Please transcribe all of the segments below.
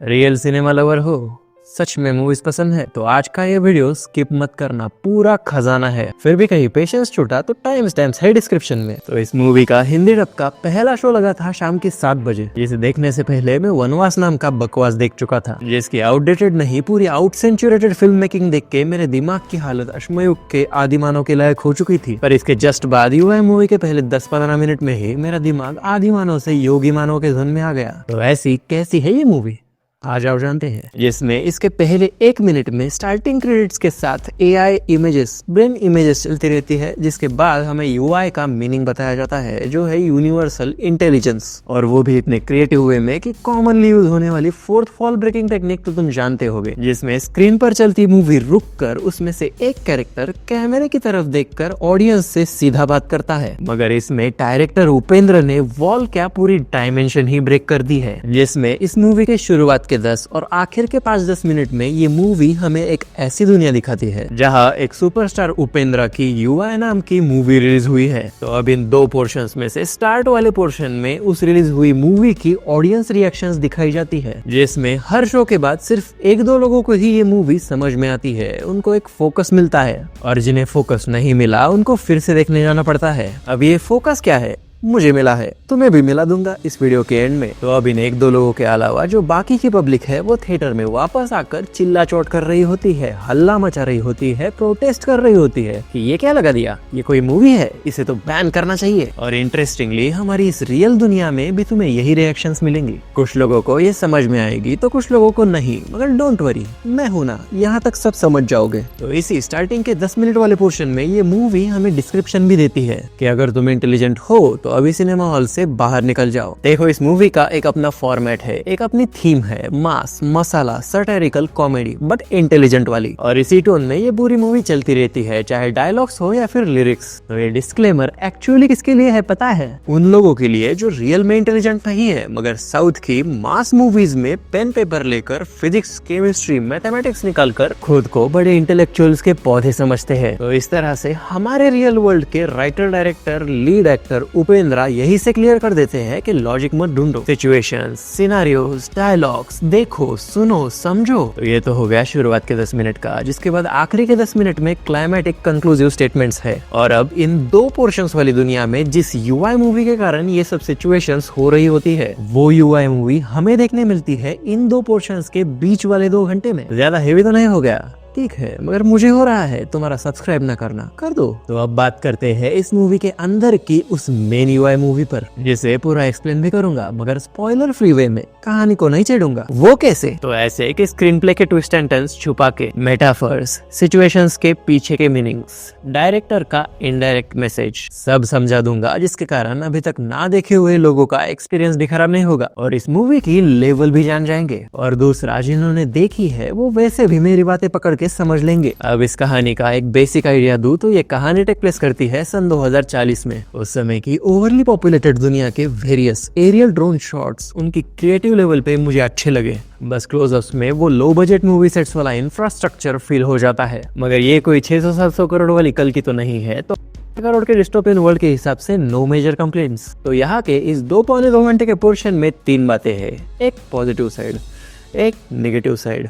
Real cinema lover हो, सच में movies पसंद है तो आज का ये वीडियो स्किप मत करना, पूरा खजाना है। फिर भी कहीं पेशेंस छूटा तो टाइम स्टैम्प्स है डिस्क्रिप्शन में। तो इस मूवी का हिंदी डब का पहला शो लगा था शाम के 7 बजे, जिसे देखने से पहले मैं वनवास नाम का बकवास देख चुका था, जिसकी आउटडेटेड नहीं पूरी आउट सेंचुरेटेड फिल्म मेकिंग देख के मेरे दिमाग की हालत अश्मयुग के आदिमानव के लायक हो चुकी थी। पर इसके जस्ट बाद युवा मूवी के पहले 10-15 मिनट में ही मेरा दिमाग आदिमानव से योगी मानव के धुन में आ गया। तो ऐसी कैसी है ये मूवी, आ जाओ जानते हैं। जिसमें इसके पहले 1 मिनट में स्टार्टिंग क्रेडिट्स के साथ AI इमेजेस, ब्रेन इमेजेस चलती रहती है, जिसके बाद हमें UI का मीनिंग बताया जाता है, जो है यूनिवर्सल इंटेलिजेंस, और वो भी इतने क्रिएटिव वे में कि कॉमनली यूज होने वाली फोर्थ वॉल ब्रेकिंग टेक्निक तो तुम जानते होगे, जिसमें स्क्रीन पर चलती मूवी रुक कर उसमें से एक कैरेक्टर कैमरे की तरफ देखकर ऑडियंस से सीधा बात करता है। मगर इसमें डायरेक्टर उपेंद्र ने वॉल क्या पूरी डायमेंशन ही ब्रेक कर दी है, जिसमें इस मूवी के शुरुआत के 10 और आखिर के 5-10 मिनट में ये मूवी हमें एक ऐसी दुनिया दिखाती है जहां एक सुपरस्टार उपेंद्र की युवा नाम की मूवी रिलीज हुई है। तो अब इन 2 पोर्शंस में से स्टार्ट वाले पोर्शन में उस रिलीज हुई मूवी की ऑडियंस रिएक्शंस दिखाई जाती है, जिसमें हर शो के बाद सिर्फ 1-2 लोगों को ही ये मूवी समझ में आती है, उनको एक फोकस मिलता है, और जिन्हें फोकस नहीं मिला उनको फिर से देखने जाना पड़ता है। अब ये फोकस क्या है, मुझे मिला है, तुम्हें भी मिला दूंगा इस वीडियो के एंड में। तो अब इन 1-2 लोगों के अलावा जो बाकी की पब्लिक है वो थिएटर में वापस आकर चिल्ला चोट कर रही होती है, हल्ला मचा रही होती है, प्रोटेस्ट कर रही होती है कि ये क्या लगा दिया, ये कोई मूवी है, इसे तो बैन करना चाहिए। और इंटरेस्टिंगली हमारी इस रियल दुनिया में भी तुम्हें यही रिएक्शंस मिलेंगी। कुछ लोगों को ये समझ में आएगी तो कुछ लोगों को नहीं, मगर डोंट वरी, मैं हूं ना, यहाँ तक सब समझ जाओगे। तो इसी स्टार्टिंग के 10 मिनट वाले पोर्शन में ये मूवी हमें डिस्क्रिप्शन भी देती है कि अगर तुम इंटेलिजेंट हो तो अभी सिनेमा हॉल से बाहर निकल जाओ। देखो, इस मूवी का एक अपना फॉर्मेट है, एक अपनी थीम है, मास मसाला सैटिरिकल कॉमेडी बट इंटेलिजेंट वाली, और इसी टोन में ये पूरी मूवी चलती रहती है, चाहे डायलॉग्स हो या फिर लिरिक्स। तो ये डिस्क्लेमर एक्चुअली किसके लिए है पता है? उन लोगों के लिए जो रियल में इंटेलिजेंट नहीं है, मगर साउथ की मास मूवीज में पेन पेपर लेकर फिजिक्स केमिस्ट्री मैथमेटिक्स निकालकर खुद को बड़े इंटेलेक्चुअल्स के पौधे समझते हैं। तो इस तरह से हमारे रियल वर्ल्ड के writer director lead actor Upendra यही से क्लियर कर देते हैं कि लॉजिक मत ढूंढो, सिचुएशंस, सिनेरियोस, डायलॉग्स देखो, सुनो, समझो। तो ये तो हो गया शुरुआत के 10 मिनट का, जिसके बाद आखिरी के 10 मिनट में क्लाइमैटिक कंक्लूसिव स्टेटमेंट्स है। और अब इन 2 पोर्शंस वाली दुनिया में जिस UI मूवी के कारण ये सब सिचुएशंस हो रही होती है, वो UI मूवी हमें देखने मिलती है इन 2 पोर्शंस के बीच वाले 2 घंटे में। ज्यादा हेवी तो नहीं हो गया? ठीक है, मगर मुझे हो रहा है तुम्हारा सब्सक्राइब ना करना, कर दो। तो अब बात करते हैं इस मूवी के अंदर की उस मेन UI मूवी पर, जिसे पूरा एक्सप्लेन भी करूंगा मगर स्पॉइलर फ्री वे में, कहानी को नहीं छेड़ूंगा। वो कैसे? तो ऐसे कि स्क्रीन प्ले के ट्विस्ट एंड टर्न्स छुपा के, मेटाफर्स, सिचुएशंस के पीछे के मीनिंग्स, डायरेक्टर का इनडायरेक्ट मैसेज सब समझा दूंगा, जिसके कारण अभी तक ना देखे हुए लोगों का एक्सपीरियंस भी खराब नहीं होगा और इस मूवी की लेवल भी जान जाएंगे। और दूसरा, जिन्होंने देखी है वो वैसे भी मेरी बातें पकड़ के समझ लेंगे। अब इस कहानी का एक बेसिक आइडिया दूं तो ये कहानी टेक प्लेस करती है सन 2040 में। उस समय की ओवरली पॉपुलेटेड दुनिया के वेरियस एरियल ड्रोन शॉट्स उनकी क्रिएटिव लेवल पे मुझे अच्छे लगे। बस क्लोजअप्स में वो लो बजट मूवी सेट्स वाला इंफ्रास्ट्रक्चर फील हो जाता है, मगर ये कोई 600-700 करोड़ वाली कल की तो नहीं है। तो करोड़ के डिस्टोपियन वर्ल्ड के हिसाब से नो मेजर कंप्लेंट्स। तो यहाँ के इस 2-2 घंटे के पोर्शन में 3 बातें हैं, एक पॉजिटिव साइड, एक नेगेटिव साइड,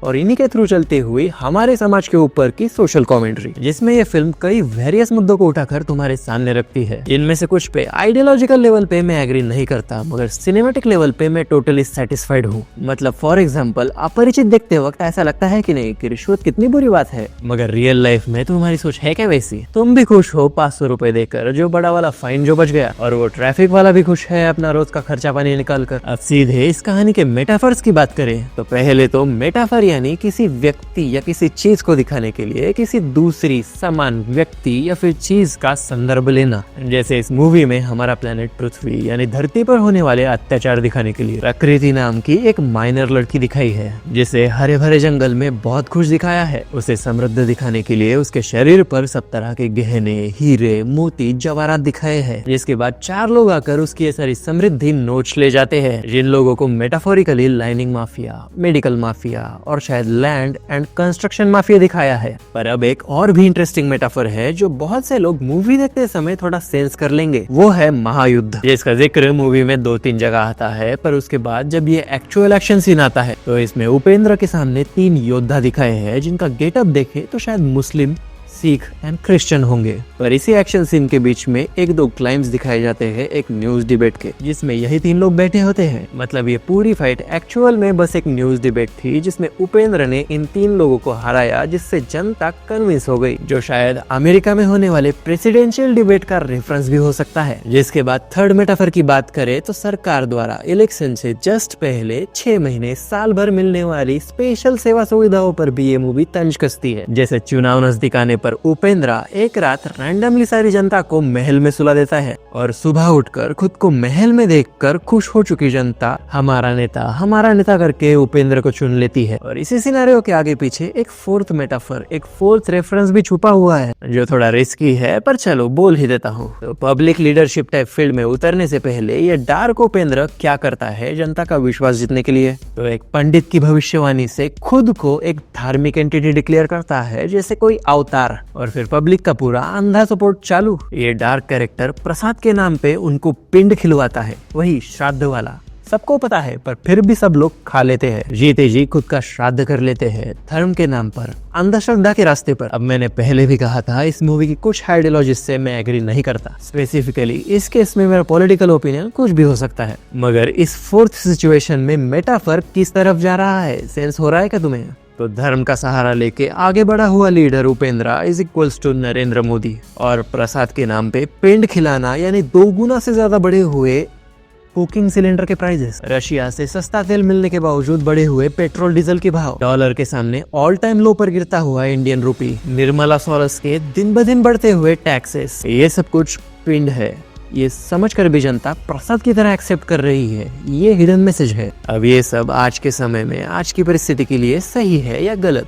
और इन्हीं के थ्रू चलते हुए हमारे समाज के ऊपर की सोशल कमेंट्री, जिसमें ये फिल्म कई वेरियस मुद्दों को उठाकर तुम्हारे सामने रखती है। इनमें से कुछ पे आइडियोलॉजिकल लेवल पे मैं एग्री नहीं करता, मगर सिनेमैटिक लेवल पे मैं टोटली सेटिस्फाइड हूँ। मतलब फॉर एग्जांपल, अपरिचित देखते वक्त ऐसा लगता है कि नहीं कि रिश्वत कितनी बुरी बात है, मगर रियल लाइफ में तुम्हारी सोच है क्या वैसी? तुम भी खुश हो 500 रुपए देकर जो बड़ा वाला फाइन जो बच गया, और वो ट्रैफिक वाला भी खुश है अपना रोज का खर्चा पानी निकाल कर। अब सीधे इस कहानी के मेटाफर्स की बात करें तो पहले तो मेटाफर यानी किसी व्यक्ति या किसी चीज को दिखाने के लिए किसी दूसरी समान व्यक्ति या फिर चीज का संदर्भ लेना। जैसे इस मूवी में हमारा प्लेनेट पृथ्वी यानी धरती पर होने वाले अत्याचार दिखाने के लिए प्रकृति नाम की एक माइनर लड़की दिखाई है, जिसे हरे भरे जंगल में बहुत खुश दिखाया है। उसे समृद्ध दिखाने के लिए उसके शरीर पर सब तरह के गहने, हीरे, मोती, जवाहरात दिखाए हैं, जिसके बाद 4 लोग आकर उसकी ये सारी समृद्धि नोच ले जाते हैं, जिन लोगों को metaphorically lining mafia, medical mafia और और शायद लैंड एंड कंस्ट्रक्शन माफिया दिखाया है। पर अब एक और भी इंटरेस्टिंग मेटाफर है जो बहुत से लोग मूवी देखते समय थोड़ा सेंस कर लेंगे, वो है महायुद्ध, जिसका जिक्र मूवी में 2-3 जगह आता है। पर उसके बाद जब ये एक्चुअल एक्शन सीन आता है तो इसमें उपेंद्र के सामने 3 योद्धा दिखाए हैं जिनका गेटअप देखे तो शायद मुस्लिम, सिख एंड क्रिश्चियन होंगे। पर इसी एक्शन सीन के बीच में 1-2 क्लाइम्स दिखाए जाते हैं एक न्यूज डिबेट के, जिसमें यही 3 लोग बैठे होते हैं। मतलब ये पूरी फाइट एक्चुअल में बस एक न्यूज डिबेट थी जिसमें उपेंद्र ने इन 3 लोगों को हराया, जिससे जनता कन्विंस हो गई, जो शायद अमेरिका में होने वाले प्रेसिडेंशियल डिबेट का रेफरेंस भी हो सकता है। जिसके बाद थर्ड मेटाफर की बात करें तो सरकार द्वारा इलेक्शन से जस्ट पहले 6 महीने साल भर मिलने वाली स्पेशल सेवा सुविधाओं पर भी ये मूवी तंज कसती है। जैसे चुनाव नजदीक आने पर उपेंद्र एक रात रैंडमली सारी जनता को महल में सुला देता है और सुबह उठकर खुद को महल में देखकर खुश हो चुकी जनता हमारा नेता करके उपेंद्र को चुन लेती है। और इसी सिनेरियो के आगे पीछे एक फोर्थ मेटाफर, एक फोर्थ रेफरेंस भी छुपा हुआ है जो थोड़ा रिस्की है, पर चलो बोल ही देता हूँ। तो पब्लिक लीडरशिप टाइप फील्ड में उतरने से पहले ये डार्क उपेंद्र क्या करता है जनता का विश्वास जीतने के लिए? तो एक पंडित की भविष्यवाणी से खुद को एक धार्मिक एंटिटी डिक्लेयर करता है जैसे कोई अवतार, और फिर पब्लिक का पूरा अंधा सपोर्ट चालू। ये डार्क कैरेक्टर प्रसाद के नाम पे उनको पिंड खिलवाता है, वही श्राद्ध वाला, सबको पता है पर फिर भी सब लोग खा लेते हैं। जीते जी खुद का श्राद्ध कर लेते हैं धर्म के नाम पर, अंधश्रद्धा के रास्ते पर। अब मैंने पहले भी कहा था इस मूवी की कुछ आइडियोलॉजीज से मैं एग्री नहीं करता। स्पेसिफिकली इस केस में मेरा पॉलिटिकल ओपिनियन कुछ भी हो सकता है, मगर इस फोर्थ सिचुएशन में मेटाफर किस तरफ जा रहा है, सेंस हो रहा है क्या तुम्हें? तो धर्म का सहारा लेके आगे बढ़ा हुआ leader Upendra is equals to Narendra Modi, और प्रसाद के नाम पे पिंड खिलाना यानी 2 गुना से ज्यादा बढ़े हुए कुकिंग सिलेंडर के प्राइजेस, रशिया से सस्ता तेल मिलने के बावजूद बढ़े हुए पेट्रोल डीजल के भाव, डॉलर के सामने ऑल टाइम लो पर गिरता हुआ इंडियन रूपी, निर्मला सॉरस के दिन ब दिन बढ़ते हुए टैक्सेस, ये सब कुछ पिंड है। ये समझकर भी जनता प्रसाद की तरह एक्सेप्ट कर रही है, ये हिडन मैसेज है। अब ये सब आज के समय में आज की परिस्थिति के लिए सही है या गलत?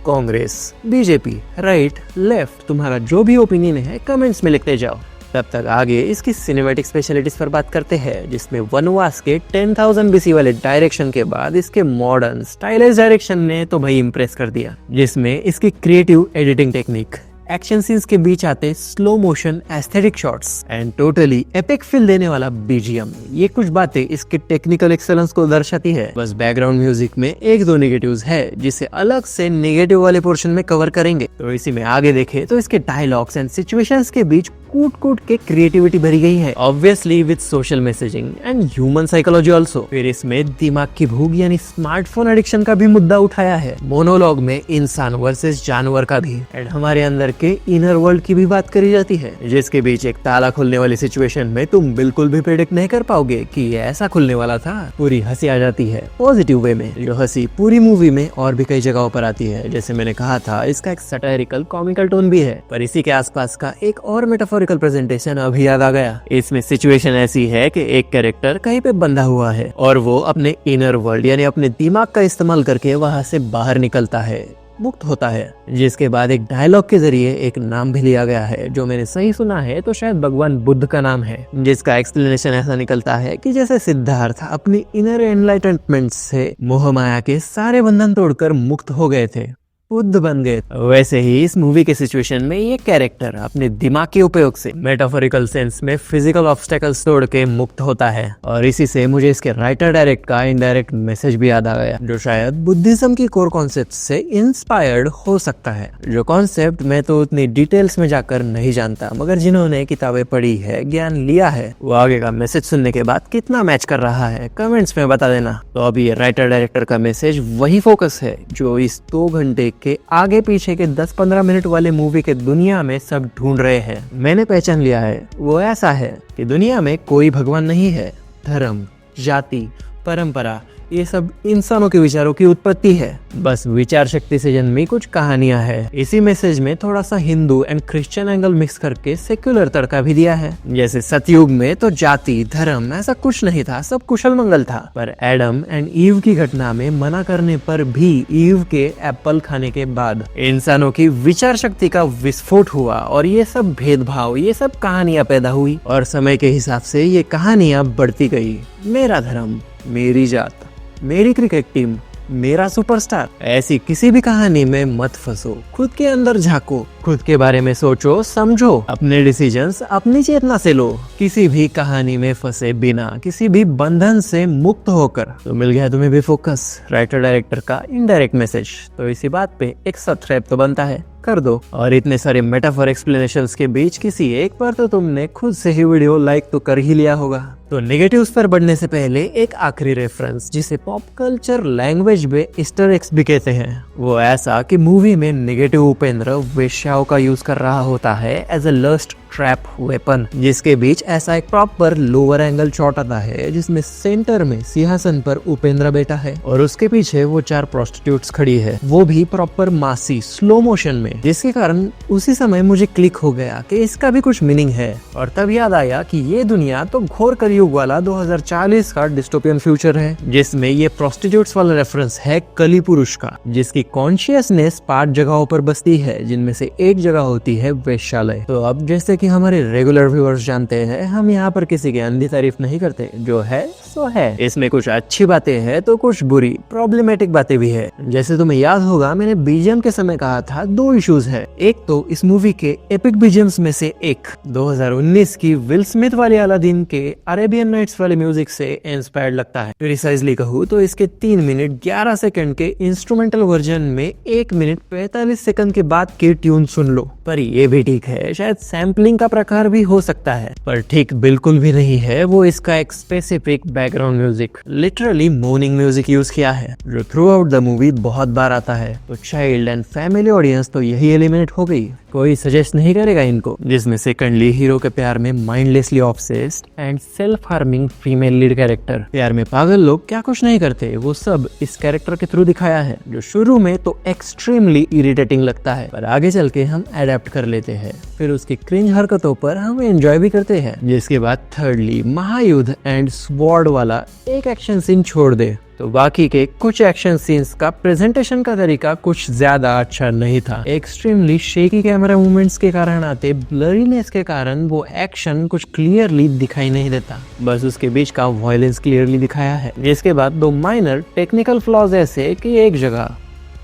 कांग्रेस, बीजेपी, राइट, लेफ्ट, तुम्हारा जो भी ओपिनियन है कमेंट्स में लिखते जाओ। तब तक आगे इसकी सिनेमैटिक स्पेशलिटीज पर बात करते हैं, जिसमें वनवास के 10,000 BC वाले डायरेक्शन के बाद इसके मॉडर्न स्टाइलिश डायरेक्शन ने तो भाई इम्प्रेस कर दिया, जिसमें इसकी creative editing technique, action scenes के बीच आते slow motion aesthetic shots and totally epic feel देने वाला बीजीएम, ये कुछ बातें इसके टेक्निकल एक्सेलेंस को दर्शाती है। बस बैकग्राउंड म्यूजिक में 1-2 नेगेटिव्स है जिसे अलग से नेगेटिव वाले पोर्शन में कवर करेंगे। तो इसी में आगे देखे तो इसके डायलॉग्स एंड सिचुएशंस के बीच कूट के क्रिएटिविटी भरी गई है, obviously with social messaging and human psychology also. फिर इसमें दिमाग की भूख यानी स्मार्टफोन एडिक्शन का भी मुद्दा उठाया है, मोनोलॉग में इंसान वर्सेस जानवर का भी, एंड हमारे अंदर के इनर वर्ल्ड की भी बात करी जाती है, जिसके बीच एक ताला खुलने वाली सिचुएशन में तुम बिल्कुल भी प्रेडिक्ट नहीं कर पाओगे कि ये ऐसा खुलने वाला था। पूरी हंसी आ जाती है पॉजिटिव वे में, जो हंसी पूरी मूवी में और भी कई जगहों पर आती है। जैसे मैंने कहा था इसका एक सटायरिकल कॉमिकल टोन भी है, पर इसी के आसपास का एक और मेटाफोरिकल प्रेजेंटेशन अभी याद आ गया। इसमें सिचुएशन ऐसी है कि एक कैरेक्टर कहीं पे बंधा हुआ है और वो अपने इनर वर्ल्ड यानी अपने दिमाग का इस्तेमाल करके वहां से बाहर निकलता है, मुक्त होता है, जिसके बाद एक डायलॉग के जरिए एक नाम भी लिया गया है, जो मैंने सही सुना है तो शायद भगवान बुद्ध का नाम है, जिसका एक्सप्लेनेशन ऐसा निकलता है कि जैसे सिद्धार्थ अपनी इनर एनलाइटमेंट से मोह माया के सारे बंधन तोड़कर मुक्त हो गए थे, बुद्ध बन गए, वैसे ही इस मूवी के सिचुएशन में ये कैरेक्टर अपने दिमाग के उपयोग से मेटाफोरिकल सेंस में फिजिकल ऑब्स्टेकल्स तोड़ के मुक्त होता है। और इसी से मुझे इसके राइटर डायरेक्ट का इनडायरेक्ट मैसेज भी याद आ गया, जो शायद बुद्धिज्म की कोर कॉन्सेप्ट से इंस्पायर्ड हो सकता है, जो कॉन्सेप्ट मैं तो उतनी डिटेल्स में जाकर नहीं जानता, मगर जिन्होंने किताबें पढ़ी है, ज्ञान लिया है, वो आगे का मैसेज सुनने के बाद कितना मैच कर रहा है कमेंट्स में बता देना। तो अभी ये राइटर डायरेक्टर का मैसेज वही फोकस है जो इस 2 घंटे के आगे पीछे के 10-15 मिनट वाले मूवी के दुनिया में सब ढूंढ रहे हैं। मैंने पहचान लिया है, वो ऐसा है कि दुनिया में कोई भगवान नहीं है, धर्म, जाति, परंपरा, ये सब इंसानों के विचारों की उत्पत्ति है, बस विचार शक्ति से जन्मी कुछ कहानियां हैं। इसी मैसेज में थोड़ा सा Hindu and Christian angle mix करके सेक्युलर तड़का भी दिया है। जैसे सतयुग में तो जाति धर्म ऐसा कुछ नहीं था, सब कुशल मंगल था, पर एडम एंड ईव की घटना में मना करने पर भी ईव के एप्पल खाने के बाद इंसानों की विचार शक्ति का विस्फोट हुआ और ये सब भेदभाव, ये सब कहानियां पैदा हुई और समय के हिसाब से ये कहानियां बढ़ती गई। मेरा धर्म, मेरी जात, मेरी क्रिकेट टीम, मेरा सुपरस्टार। ऐसी किसी भी कहानी में मत फंसो, खुद के अंदर झांको, खुद के बारे में सोचो समझो, अपने डिसीजंस अपनी चेतना से लो, किसी भी कहानी में फंसे बिना, किसी भी बंधन से मुक्त होकर। तो मिल गया तुम्हें भी फोकस, राइटर डायरेक्टर का इनडायरेक्ट मैसेज। तो इसी बात पे एक सब्सक्राइब तो बनता है, कर दो। और इतने सारे मेटाफर एक्सप्लेनेशंस के बीच किसी एक पर तो तुमने खुद से ही वीडियो लाइक तो कर ही लिया होगा। तो नेगेटिव्स पर बढ़ने से पहले एक आखिरी रेफरेंस, जिसे पॉप कल्चर लैंग्वेज में ईस्टर एग्स भी कहते हैं। वो ऐसा कि मूवी में नेगेटिव उपेंद्र वेश्याओं का यूज कर रहा होता है as a lust trap weapon, जिसके बीच ऐसा एक प्रॉपर लोअर एंगल शॉट आता है जिसमें सेंटर में सिंहासन पर उपेंद्र बैठा है और उसके पीछे वो 4 प्रोस्टिट्यूट्स खड़ी है, वो भी प्रॉपर मासी स्लो मोशन में, जिसके कारण उसी समय मुझे क्लिक हो गया कि इसका भी कुछ मीनिंग है। और तब याद आया कि ये दुनिया तो घोर कलयुग वाला 2040 का डिस्टोपियन फ्यूचर है, जिसमें ये प्रोस्टिट्यूट्स वाला रेफरेंस है कली पुरुष का, जिसकी कॉन्शियसनेस 5 जगहों पर बसती है, जिनमें से एक जगह होती है वेश्यालय। तो अब जैसे कि हमारे रेगुलर व्यूअर्स जानते हैं, हम यहाँ पर किसी की अंधी तारीफ नहीं करते, जो है सो है। इसमें कुछ अच्छी बातें हैं तो कुछ बुरी प्रॉब्लमेटिक बातें भी है। जैसे तुम्हें याद होगा, मैंने बीजीएम के समय कहा था 2 इश्यूज है। एक तो इस मूवी के एपिक बीजीएम्स में से एक 2019 की विल स्मिथ वाली अलादीन के अरेबियन नाइट्स वाले म्यूजिक से इंस्पायर्ड लगता है। प्रिसाइजली कहूँ तो इसके 3 मिनट 11 सेकंड के इंस्ट्रूमेंटल वर्जन में 1 मिनट 45 सेकंड के बाद की ट्यून सुन लो। पर ये भी ठीक है, शायद सैम्पलिंग का प्रकार भी हो सकता है, पर ठीक बिल्कुल भी नहीं है वो इसका एक specific background music, literally morning music use किया है, जो थ्रू आउट द मूवी बहुत बार आता है। तो चाइल्ड एंड फैमिली ऑडियंस तो यही एलिमिनेट हो गई, कोई सजेस्ट नहीं करेगा इनको। जिसमें सेकंडली हीरो के प्यार में mindlessly obsessed and self harming female lead character. प्यार में पागल लोग क्या कुछ नहीं करते, वो सब इस कैरेक्टर के थ्रू दिखाया है, जो शुरू में तो एक्सट्रीमली इरिटेटिंग लगता है, पर आगे चल के हम अडेप्ट कर लेते हैं, फिर उसकी क्रिंज हरकतों पर हम एंजॉय भी करते हैं। जिसके बाद थर्डली महायुद्ध एंड स्वॉर्ड वाला एक एक्शन सीन छोड़ दे तो बाकी के कुछ एक्शन सीन्स का प्रेजेंटेशन का तरीका कुछ ज्यादा अच्छा नहीं था। एक्सट्रीमली शेकी कैमरा मूवमेंट्स के कारण आते ब्लरीनेस के कारण वो एक्शन कुछ क्लियरली दिखाई नहीं देता, बस उसके बीच का वायलेंस क्लियरली दिखाया है। जिसके बाद 2 माइनर टेक्निकल फ्लॉज ऐसे कि एक जगह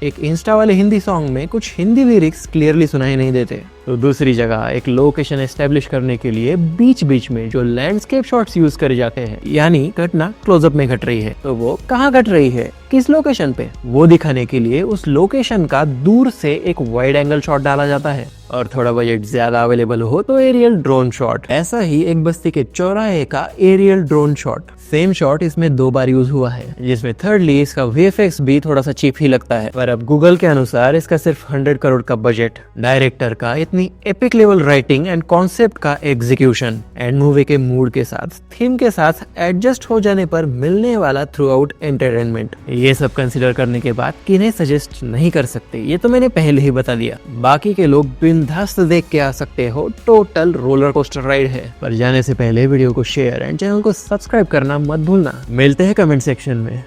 एक इंस्टा वाले हिंदी सॉन्ग में कुछ हिंदी लिरिक्स क्लियरली सुनाई नहीं देते, तो दूसरी जगह एक लोकेशन एस्टेब्लिश करने के लिए बीच बीच में जो लैंडस्केप शॉट्स यूज करे जाते हैं, यानी घटना क्लोजअप में घट रही है, तो वो कहाँ घट रही है, किस लोकेशन पे, वो दिखाने के लिए उस लोकेशन का दूर से एक वाइड एंगल शॉट डाला जाता है। और थोड़ा बजट ज्यादा अवेलेबल हो तो एरियल ड्रोन शॉट। ऐसा ही एक बस्ती के चौराहे का aerial drone shot, same shot इसमें 2 बार यूज हुआ है, जिसमें थर्डली इसका वीएफएक्स भी थोड़ा सा चीप ही लगता है। पर अब गूगल के अनुसार इसका सिर्फ 100 करोड़ का बजट, डायरेक्टर का इतनी epic level writing and concept का एग्जीक्यूशन एंड मूवी के मूड के साथ, थीम के साथ एडजस्ट हो जाने पर मिलने वाला थ्रू आउट एंटरटेनमेंट, ये सब कंसिडर करने के बाद किन्हें सजेस्ट नहीं कर सकते, ये तो मैंने पहले ही बता दिया। बाकी के लोग बिंदास देख के आ सकते हो, टोटल रोलर कोस्टर राइड है। पर जाने से पहले वीडियो को शेयर एंड चैनल को सब्सक्राइब करना मत भूलना। मिलते हैं कमेंट सेक्शन में।